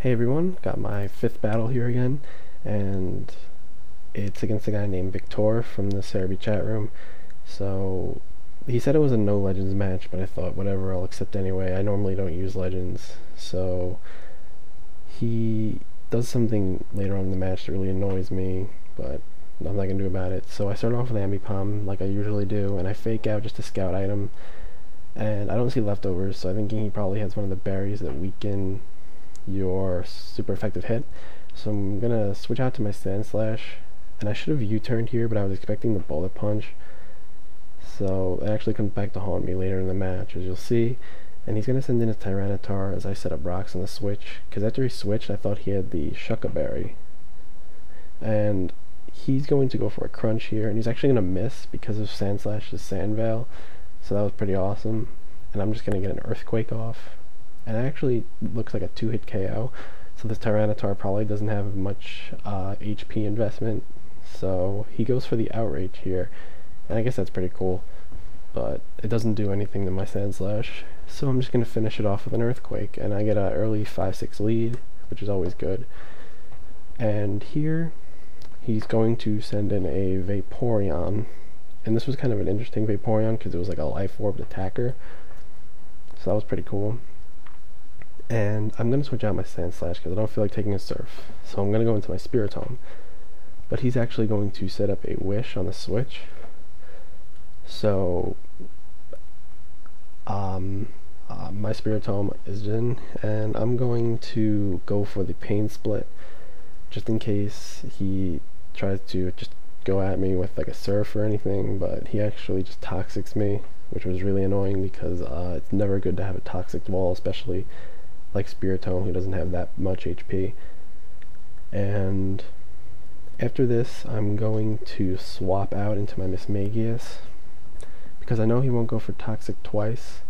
Hey everyone, got my fifth battle here again, and it's against a guy named Biktor from the Serebii chat room. So he said it was a no legends match, but I thought whatever, I'll accept anyway. I normally don't use legends, so he does something later on in the match that really annoys me, but nothing I can do about it. So I start off with Ambipom like I usually do, and I fake out just a scout item, and I don't see leftovers, so I'm thinking he probably has one of the berries that weaken your super effective hit. So I'm gonna switch out to my Sand Slash, and I should have U-turned here, but I was expecting the Bullet Punch, so it actually comes back to haunt me later in the match, as you'll see. And he's gonna send in his Tyranitar as I set up rocks on the switch, because after he switched I thought he had the Shucca Berry, and he's going to go for a crunch here, and he's actually gonna miss because of Sand Slash's Sand Veil, so that was pretty awesome. And I'm just gonna get an Earthquake off, and it actually looks like a 2-hit KO, so this Tyranitar probably doesn't have much HP investment, so he goes for the Outrage here, and I guess that's pretty cool, but it doesn't do anything to my Sand Slash, so I'm just going to finish it off with an Earthquake, and I get an early 5-6 lead, which is always good. And here, he's going to send in a Vaporeon, and this was kind of an interesting Vaporeon, because it was like a Life Orb attacker, so that was pretty cool. And I'm going to switch out my Sand Slash because I don't feel like taking a Surf. So I'm going to go into my Spiritomb. But he's actually going to set up a Wish on the switch. So my Spiritomb is in, and I'm going to go for the Pain Split, just in case he tries to just go at me with like a Surf or anything, but he actually just Toxics me, which was really annoying because it's never good to have a Toxic wall, especially like Spiritomb, who doesn't have that much HP. And after this, I'm going to swap out into my Mismagius, because I know he won't go for Toxic twice,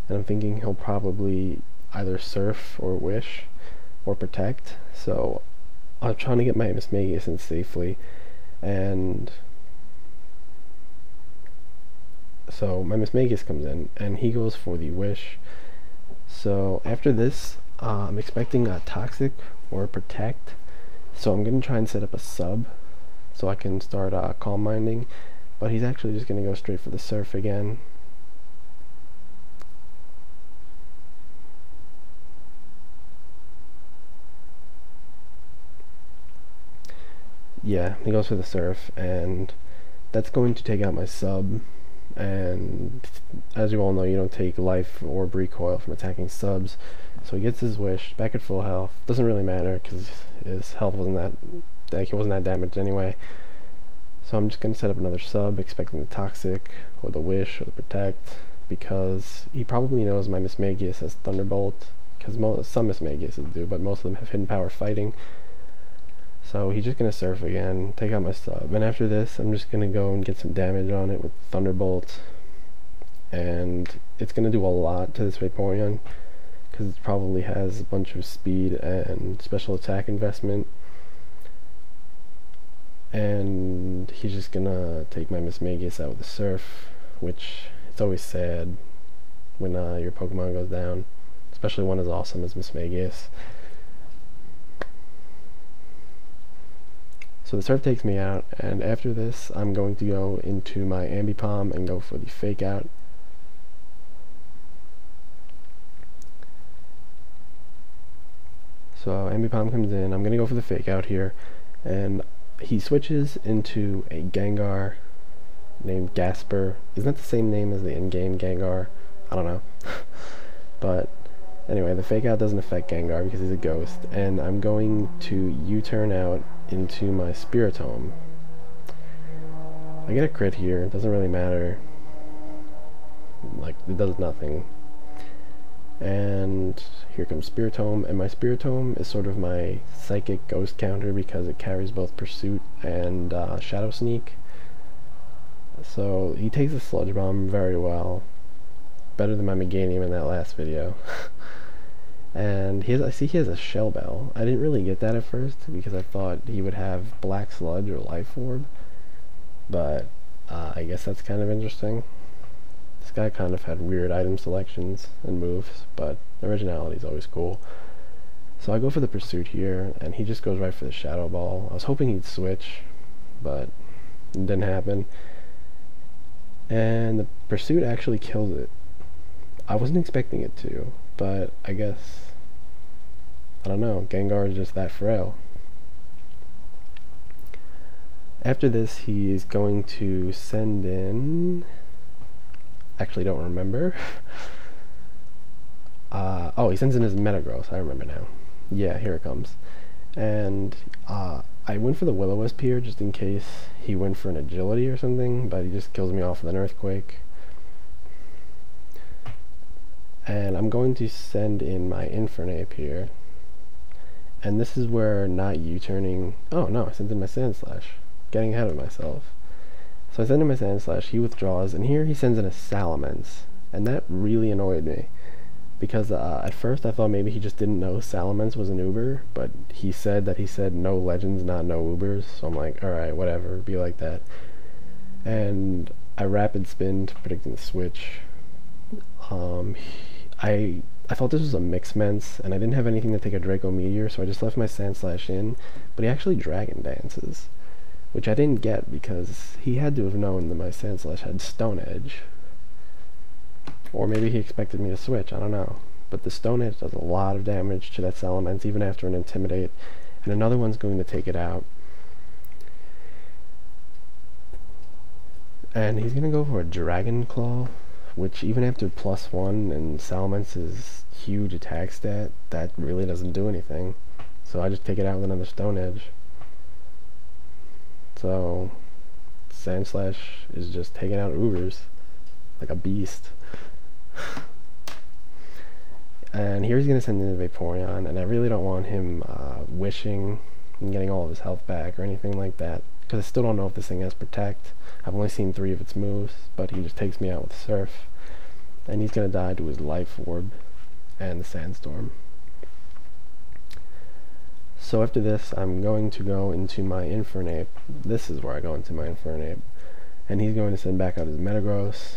and I'm thinking he'll probably either Surf or Wish or Protect, so I'm trying to get my Mismagius in safely. And so my Mismagius comes in, and he goes for the Wish. So after this, I'm expecting a Toxic or a Protect, so I'm going to try and set up a sub so I can start Calm Minding, but he's actually just going to go straight for the Surf again. Yeah, he goes for the Surf, and that's going to take out my sub, and as you all know, you don't take life or recoil from attacking subs. So he gets his Wish back at full health. Doesn't really matter because his health wasn't that, he wasn't that damaged anyway. So I'm just going to set up another sub, expecting the Toxic or the Wish or the Protect, because he probably knows my Mismagius has Thunderbolt, because some Mismagiuses do, but most of them have Hidden Power Fighting. So he's just going to Surf again, take out my sub, and after this I'm just going to go and get some damage on it with Thunderbolt, and it's going to do a lot to this Vaporeon, because it probably has a bunch of speed and special attack investment, and he's just going to take my Mismagius out with a Surf, which it's always sad when your Pokemon goes down, especially one as awesome as Mismagius. So the Surf takes me out, and after this I'm going to go into my Ambipom and go for the Fake Out. So Ambipom comes in, I'm going to go for the Fake Out here, and he switches into a Gengar named Gasper. Isn't that the same name as the in-game Gengar? I don't know. But anyway, the Fake Out doesn't affect Gengar because he's a ghost, and I'm going to U-turn out into my Spiritomb. I get a crit here, it doesn't really matter, like it does nothing. And here comes Spiritomb, and my Spiritomb is sort of my psychic ghost counter because it carries both Pursuit and Shadow Sneak. So he takes the Sludge Bomb very well, better than my Meganium in that last video. And I see he has a Shell Bell. I didn't really get that at first because I thought he would have Black Sludge or Life Orb, but I guess that's kind of interesting. This guy kind of had weird item selections and moves, but originality is always cool. So I go for the pursuit here, and he just goes right for the shadow ball. I was hoping he'd switch, but it didn't happen. And the pursuit actually kills it. I wasn't expecting it to, but I guess, I don't know, Gengar is just that frail. After this, he's going to send in... Actually, don't remember. Oh, he sends in his Metagross. I remember now. Yeah, here it comes. And I went for the Will-O-Wisp here just in case he went for an agility or something, but he just kills me off with an Earthquake. And I'm going to send in my Infernape here. And this is where not U-turning... Oh no, I sent in my Sandslash. Getting ahead of myself. So I send in my Sandslash, he withdraws, and here he sends in a Salamence. And that really annoyed me. Because at first I thought maybe he just didn't know Salamence was an Uber, but he said no legends, not no Ubers. So I'm like, alright, whatever, be like that. And I rapid spinned, predicting the switch. I thought this was a Mix-Ments, and I didn't have anything to take a Draco Meteor, so I just left my Sandslash in, but he actually Dragon Dances, which I didn't get because he had to have known that my Sandslash had Stone Edge. Or maybe he expected me to switch, I don't know. But the Stone Edge does a lot of damage to that Salamence, even after an Intimidate, and another one's going to take it out. And he's going to go for a Dragon Claw, which even after +1 and Salamence's huge attack stat, that really doesn't do anything. So I just take it out with another Stone Edge. So Sandslash is just taking out Ubers like a beast. And here he's going to send in a Vaporeon, and I really don't want him wishing and getting all of his health back or anything like that, because I still don't know if this thing has Protect. I've only seen 3 of its moves, but he just takes me out with Surf. And he's going to die to his Life Orb and the Sandstorm. So after this, I'm going to go into my Infernape. This is where I go into my Infernape. And he's going to send back out his Metagross.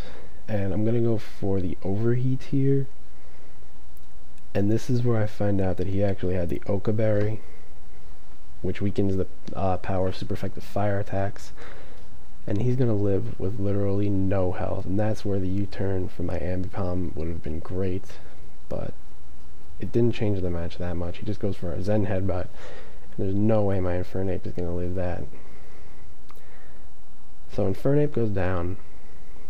And I'm going to go for the Overheat here. And this is where I find out that he actually had the Oka Berry, which weakens the power of super effective fire attacks. And he's going to live with literally no health. And that's where the U-turn from my Ambipom would have been great. But it didn't change the match that much. He just goes for a Zen Headbutt. And there's no way my Infernape is going to live that. So Infernape goes down.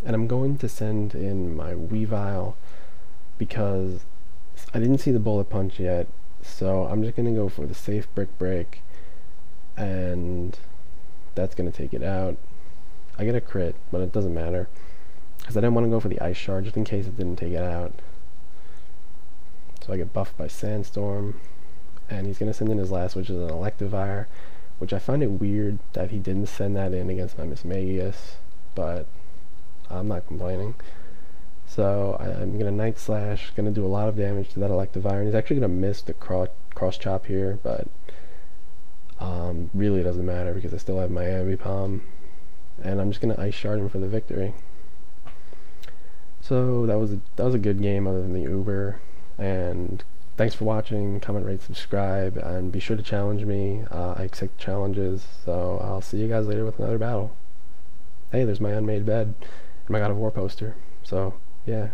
And I'm going to send in my Weavile because I didn't see the Bullet Punch yet. So I'm just going to go for the safe Brick Break. And that's going to take it out. I get a crit, but it doesn't matter, because I didn't want to go for the Ice Shard just in case it didn't take it out. So I get buffed by Sandstorm, and he's going to send in his last, which is an Electivire, which I find it weird that he didn't send that in against my Mismagius, but I'm not complaining. So I'm going to Night Slash, going to do a lot of damage to that Electivire, and he's actually going to miss the Cross Chop here, but really it doesn't matter because I still have my Ambipom. And I'm just gonna Ice Shard him for the victory. So that was a good game other than the Uber. And thanks for watching. Comment, rate, subscribe, and be sure to challenge me. I accept challenges. So I'll see you guys later with another battle. Hey, there's my unmade bed and my God of War poster. So yeah.